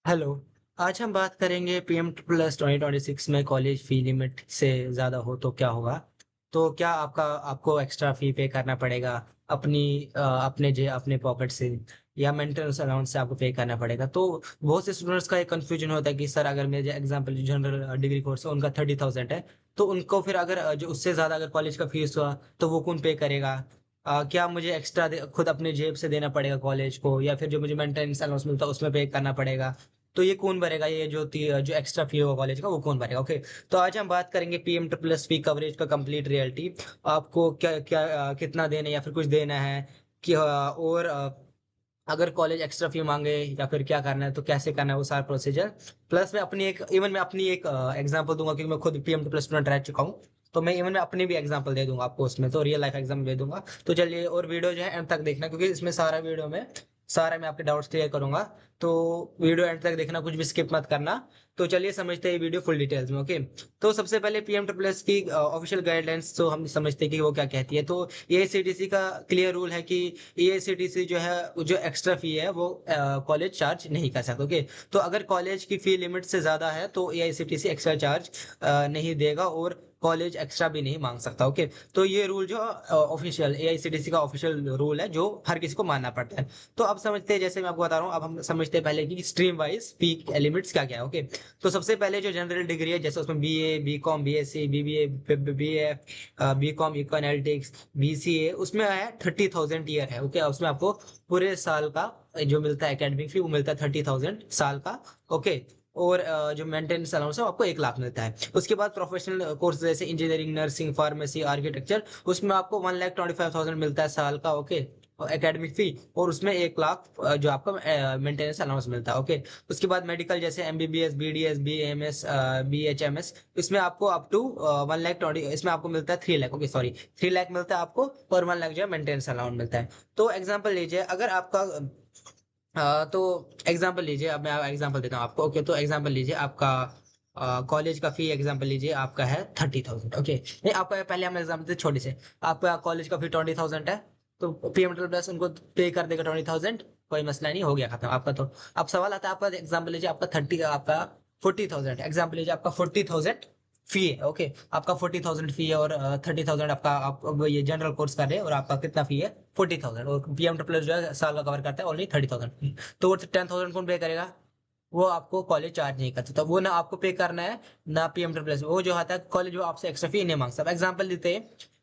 Hello. आज हम बात करेंगे पीएम प्लस 2026 में कॉलेज फी लिमिट से ज़्यादा हो तो क्या होगा। तो क्या आपको एक्स्ट्रा फी पे करना पड़ेगा अपनी अपने पॉकेट से, या मेंटेनेंस अलाउंस से आपको पे करना पड़ेगा। तो बहुत से स्टूडेंट्स का एक कंफ्यूजन होता है कि सर, अगर मेरे एग्जांपल जनरल डिग्री कोर्स है उनका 30,000 है, तो उनको फिर अगर जो उससे ज़्यादा अगर कॉलेज का फीस हुआ तो वो कौन पे करेगा। क्या मुझे एक्स्ट्रा खुद अपने जेब से देना पड़ेगा कॉलेज को, या फिर जो मुझे मेंटेनेंस अलाउंस मिलता है उसमें पे करना पड़ेगा। तो ये कौन भरेगा, ये जो एक्स्ट्रा फी होगा कॉलेज का वो कौन भरेगा। ओके। तो आज हम बात करेंगे पीएम प्लस फी कवरेज का कंप्लीट रियलिटी। आपको क्या क्या कितना देना है या फिर कुछ देना है कि और अगर कॉलेज एक्स्ट्रा फी मांगे या फिर क्या करना है तो कैसे करना है वो सारा प्रोसीजर। प्लस मैं अपनी एक एग्जांपल दूंगा क्योंकि मैं खुद पीएम प्लस स्टूडेंट रह चुका हूँ। तो मैं इवन में अपनी भी एग्जांपल दे दूंगा आपको, उसमें तो रियल लाइफ एग्जाम्पल दे दूंगा। तो चलिए, और वीडियो जो है एंड तक देखना क्योंकि इसमें सारा मैं आपके डाउट्स क्लियर करूंगा। तो वीडियो एंड तक देखना, कुछ भी स्किप मत करना। तो चलिए समझते हैं वीडियो फुल डिटेल्स में। ओके। तो सबसे पहले पीएम प्लस की ऑफिशियल गाइडलाइंस तो हम समझते हैं कि वो क्या कहती है। तो एआईसीटीसी का क्लियर रूल है कि एआईसीटीसी जो है, जो एक्स्ट्रा फी है वो कॉलेज चार्ज नहीं कर सकता। ओके। तो अगर कॉलेज की फी लिमिट से ज्यादा है तो एआईसीटीसी एक्स्ट्रा चार्ज नहीं देगा, और कॉलेज एक्स्ट्रा भी नहीं मांग सकता। ओके। तो ये रूल जो ऑफिशियल एआईसीटीसी का ऑफिशियल रूल है जो हर किसी को मानना पड़ता है। तो अब समझते हैं, जैसे मैं आपको बता रहा हूँ, अब हम समझते हैं पहले कि स्ट्रीम वाइज फी लिमिट्स क्या क्या है। ओके। तो सबसे पहले जो जनरल डिग्री है, जैसे उसमें BA, BCom, BSc, BBA, BA, BCom, eco analytics, BCA, उसमें है 30,000 ईयर है। ओके। उसमें आपको पूरे साल का जो मिलता है एकेडमिक फी वो मिलता है 30,000 साल का। ओके। और जो मेंटेनेंस अलाउंस है वो आपको 1 लाख मिलता है। उसके बाद प्रोफेशनल कोर्स जैसे इंजीनियरिंग, नर्सिंग, फार्मेसी, आर्किटेक्चर, उसमें आपको 1,25,000 मिलता है साल का। ओके। एकेडमिक फी, और उसमें 1 लाख जो आपका मेंटेनेंस अलाउंस मिलता है। ओके। उसके बाद मेडिकल जैसे एमबीबीएस, बीडीएस, बीएमएस, बीएचएमएस, इसमें आपको अप टू 1,20,000, इसमें आपको मिलता है 3 लाख। ओके, सॉरी, 3 लाख मिलता है आपको, और 1 लाख जो है मेंटेनेंस अलाउंस मिलता है। तो एग्जाम्पल लीजिए, अगर आपका तो एग्जाम्पल लीजिए, अब मैं एग्जाम्पल देता हूँ आपको। ओके। तो एग्जाम्पल लीजिए आपका कॉलेज का फी, एग्जाम्पल लीजिए आपका है 30,000। ओके। नहीं, आपका पहले हम एग्जाम्पल देते छोटे से। आपका कॉलेज का फी 20,000 है, तो पीएम प्लस उनको पे कर देगा 20,000। कोई मसला नहीं, हो गया खत्म आपका। तो अब सवाल आता है, आपका एग्जाम्पल लीजिए आपका 40,000 एग्जाम्पल लीजिए आपका 40,000 फी है। ओके। आपका 40,000 फी है, और 30,000 आपका आप ये जनरल कोर्स कर रहे हैं, और आपका कितना फी है 40,000, और पीएम प्लस जो है साल का कवर करता है ओनली 30,000। तो वो 10,000 कौन पे करेगा, वो आपको कॉलेज चार्ज नहीं करता। तो वो ना आपको पे करना है ना पीएम प्लस, वो जो आता है कॉलेज वो आपसे एक्स्ट्रा फी नहीं मांग सकता। एग्जाम्पल देते हैं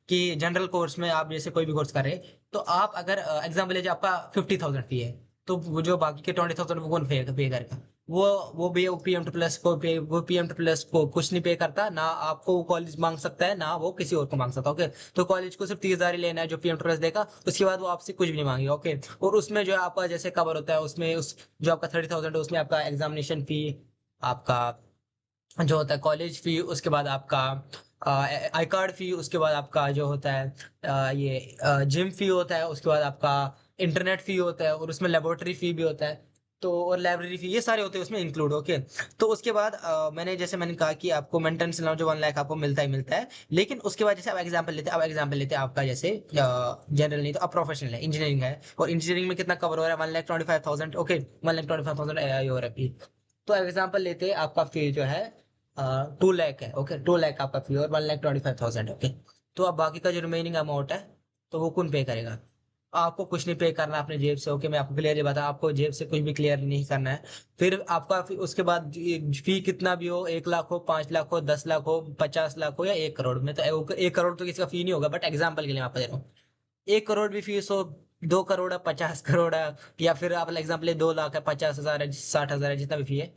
कि जनरल कोर्स में आप जैसे कोई भी कोर्स कर रहे हैं, तो आप अगर एग्जाम्पल लीजिए आपका 50,000 फी है, तो वो जो बाकी के 20,000 वो कौन पे करेगा, वो वो भी वो पीएम प्लस को कुछ नहीं पे करता ना, आपको वो कॉलेज मांग सकता है ना वो किसी और को मांग सकता। ओके। तो कॉलेज को सिर्फ 30,000 ही लेना है जो पीएम प्लस देगा, उसके बाद वो आपसे कुछ भी नहीं मांगेगा। ओके। और उसमें जो है आपका जैसे कवर होता है, उसमें उस जो आपका 30,000 है उसमें आपका एग्जामिनेशन फी, आपका जो होता है कॉलेज फी, उसके बाद आपका आई कार्ड फी, उसके बाद आपका जो होता है ये जिम फी होता है, उसके बाद आपका इंटरनेट फी होता है, और उसमें लेबोरेटरी फी भी होता है। तो और लाइब्रेरी फी, ये सारे होते हैं उसमें इंक्लूड। ओके। तो उसके बाद मैंने कहा कि आपको मेंटेनेंस अलाउंस जो 1 लाख आपको मिलता ही मिलता है। लेकिन उसके बाद जैसे अब एग्जाम्पल लेते हैं आपका, जैसे जनरल नहीं तो अब प्रोफेशनल है, इंजीनियरिंग है, और इंजीनियरिंग में कितना कवर हो रहा है 1,25,000। ओके। 1,25,000 हो रहा है। तो एग्जाम्पल लेते हैं आपका फी जो है 2 लाख है। ओके। 2 लाख आपका फी और 1,25,000। ओके। तो अब बाकी का जो रिमेनिंग अमाउंट है तो वो कौन पे करेगा। आपको कुछ नहीं पे करना अपने जेब से। ओके। मैं आपको क्लियरली बता, आपको जेब से कुछ भी क्लियर नहीं करना है। फिर आपका उसके बाद फी कितना भी हो, 1 लाख हो, 5 लाख हो, 10 लाख हो, 50 लाख हो, या 1 करोड़ में, तो 1 करोड़ तो किसी का फी नहीं होगा, बट एग्जाम्पल के लिए मैं आपको दे रहा हूँ। 1 करोड़ भी फीस हो, 2 करोड़ है, 50 करोड़ है, या फिर आप एग्जाम्पल 2 लाख है, 50,000 है, 60,000 है, जितना भी फी है,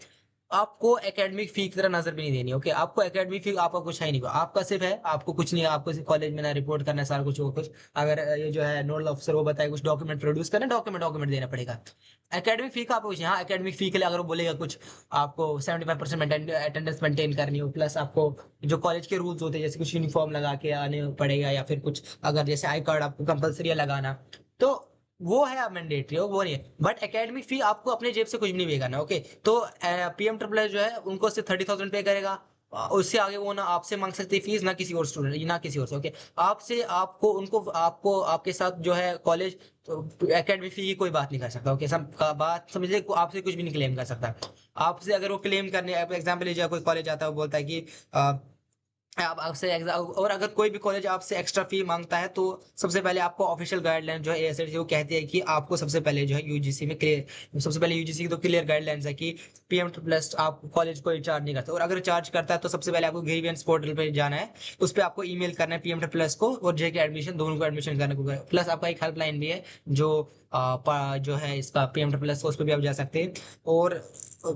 आपको एकेडमिक फी की तरह नजर भी नहीं देनी। ओके। आपको एकेडमिक फी आपका कुछ है ही नहीं, आपका सिर्फ है, आपको कुछ नहीं है, आपको सिर्फ कॉलेज में ना रिपोर्ट करना है, सारा कुछ वो कुछ, अगर ये जो है नोडल ऑफिसर वो बताए कुछ डॉक्यूमेंट प्रोड्यूस करना, डॉक्यूमेंट डॉक्यूमेंट देना पड़ेगा। एकेडमिक फी का आपको कुछ, हाँ एकेडमिक फी के लिए अगर वो बोलेगा कुछ, आपको 75% अटेंडेंस मेंटेन करनी हो, प्लस आपको जो कॉलेज के रूल्स होते हैं जैसे कुछ यूनिफॉर्म लगा के आने पड़ेगा, या फिर कुछ अगर जैसे आई कार्ड आपको कंपलसरी है लगाना, तो वो है आप मैंडेटरी हो, वो नहीं है। बट एकेडमिक फी आपको अपने जेब से कुछ भी नहीं पे करना। ओके। तो पीएम ट्रिपल जो है उनको सिर्फ 30,000 पे करेगा, उससे आगे वो ना आपसे मांग सकते हैं फीस, ना किसी और स्टूडेंट, ना किसी और से। ओके, आपसे आपको उनको आपको आपके साथ जो है कॉलेज, तो एकेडमिक फी की कोई बात नहीं कर सकता। ओके, सब का बात समझ ले, आपसे कुछ भी नहीं क्लेम कर सकता। आपसे अगर वो क्लेम करने, एग्जाम्पल लीजिए, कोई कॉलेज आता है वो बोलता है कि आप आपसे और अगर कोई भी कॉलेज आपसे एक्स्ट्रा फी मांगता है, तो सबसे पहले आपको ऑफिशियल गाइडलाइन जो है एआईसीटीई वो कहती है कि आपको सबसे पहले जो है यूजीसी में क्लियर, सबसे पहले यूजीसी की तो क्लियर गाइडलाइंस है कि पीएम प्लस आप कॉलेज को चार्ज नहीं करते, और अगर चार्ज करता है तो सबसे पहले आपको ग्रीवियंस पोर्टल पे जाना है, उस पर आपको ईमेल करना है पीएम प्लस को और जे के एडमिशन दोनों को एडमिशन करने को। प्लस आपका एक हेल्पलाइन भी है जो जो है इसका पीएम प्लस, उस पर भी आप जा सकते हैं। और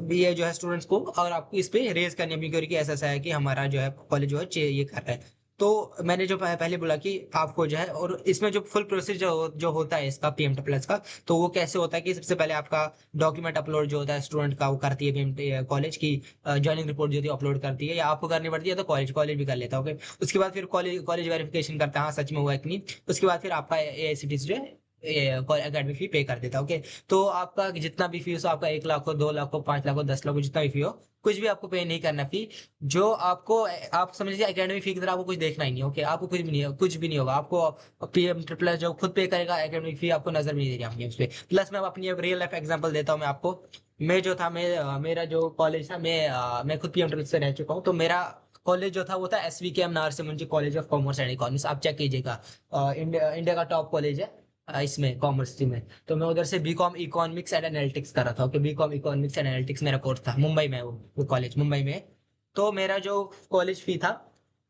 भी है जो है स्टूडेंट्स को, और आपको इस पे रेज करनी है क्योंकि ऐसा ऐसा है कि हमारा जो है कॉलेज जो है ये कर रहा है। तो मैंने जो पहले बोला कि आपको जो है, और इसमें जो फुल प्रोसेस जो होता है इसका पीएम प्लस का, तो वो कैसे होता है कि सबसे पहले आपका डॉक्यूमेंट अपलोड जो होता है स्टूडेंट का, वो करती है पीएम कॉलेज की ज्वाइनिंग रिपोर्ट जो थी अपलोड करती है, या आपको करनी पड़ती है तो कॉलेज कॉलेज भी कर लेता है। ओके, उसके बाद फिर कॉलेज कॉलेज वेरिफिकेशन करता है हाँ सच में हुआ है कि नहीं। उसके बाद फिर आपका एआईसीटीई जो है एकेडमिक फी पे कर देता है। ओके, तो आपका जितना भी फीस हो, आपका 1 लाख हो, 2 लाख हो, 5 लाख हो, 10 लाख हो, जितना भी फी हो, कुछ भी आपको पे नहीं करना फी। जो आपको, आप समझ लीजिए एकेडमिक फी की तरह आपको कुछ देखना ही नहीं। ओके, आपको कुछ भी नहीं, कुछ भी नहीं होगा आपको। पीएम प्लस जो खुद पे करेगा, एकेडमिक फी आपको नजर भी नहीं दे रही होगी उस पे। प्लस मैं अपनी रियल लाइफ एग्जांपल देता हूँ मैं आपको। मैं जो था, मेरा जो कॉलेज था, मैं खुद पीएम प्लस से रह चुका हूँ। तो मेरा कॉलेज जो था वो था SVKM Narsee Monjee college of commerce and economics, आप चेक कीजिएगा। इंडिया का टॉप कॉलेज है इसमें कॉमर्स स्ट्रीम में। तो मैं उधर से बीकॉम इकोनॉमिक्स एंड एनालिटिक्स कर रहा था। Okay, BCom economics and analytics मेरा कोर्स था, मुंबई में वो कॉलेज मुंबई में है। तो मेरा जो कॉलेज फी था,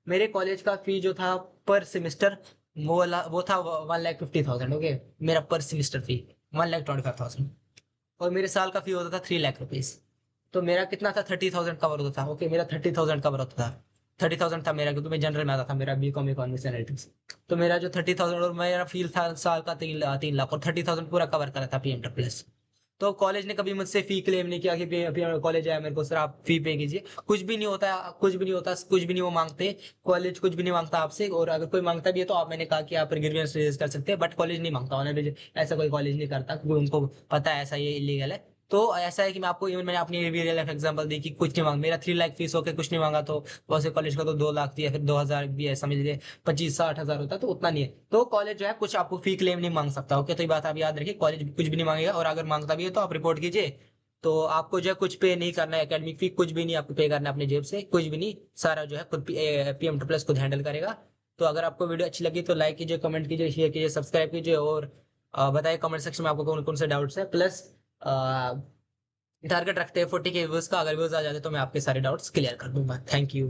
मेरे कॉलेज का फी जो था पर सेमेस्टर, वो था 1,50,000। ओके, मेरा पर सेमेस्टर फी 1,25,000, और मेरे साल का फी होता था 3 लाख रुपीज। तो मेरा कितना था, 30,000 कवर होता था। ओके, मेरा 30,000 कवर होता था। 30,000 था मेरा, क्योंकि मैं जनरल में आता था, मेरा बीकॉम इकोनॉमिक्स एनालिटिक्स। तो मेरा जो 30,000, और मेरा फील था साल का 3 लाख, और 30,000 पूरा कवर करा था पीएम प्लस। तो कॉलेज ने कभी मुझसे फी क्लेम नहीं किया कि कॉलेज आया मेरे को सर आप फी पे कीजिए। कुछ भी नहीं होता, कुछ भी नहीं होता, कुछ भी नहीं वो मांगते। कॉलेज कुछ भी नहीं मांगता आपसे, और अगर कोई मांगता भी है तो आप, मैंने कहा कि आप ग्रीवियंस रेज कर सकते हैं, बट कॉलेज नहीं मांगता ऑनर, ऐसा कोई कॉलेज नहीं करता, क्योंकि उनको पता है ऐसा ये इलीगल है। तो ऐसा है कि मैं आपको, इवन मैंने अपनी रियल लाइफ एग्जांपल दी कि कुछ नहीं मांगा, मेरा 3 लाख फीस होकर कुछ नहीं मांगा, तो बहुत से कॉलेज का तो 2 लाख दिया, फिर 2,000 भी है, समझ लीजिए 25-60 हजार होता है, तो उतना नहीं है। तो कॉलेज जो है कुछ आपको फी क्लेम नहीं मांग सकता। ओके, तो ये बात आप याद रखिए, कॉलेज कुछ भी नहीं मांगेगा, और अगर मांगता भी है तो आप रिपोर्ट कीजिए। तो आपको जो है कुछ पे नहीं करना है, एकेडमिक फी कुछ भी नहीं आपको पे करना है अपने जेब से, कुछ भी नहीं, सारा जो है खुद पीएम प्लस खुद हैंडल करेगा। तो अगर आपको वीडियो अच्छी लगी तो लाइक कीजिए, कमेंट कीजिए, शेयर कीजिए, सब्सक्राइब कीजिए, और बताइए कमेंट सेक्शन में आपको कौन कौन से डाउट्स है। प्लस टारगेट रखते हैं 40K व्यूज का, अगर व्यूज आ जाते तो मैं आपके सारे डाउट्स क्लियर कर दूंगा। Thank you.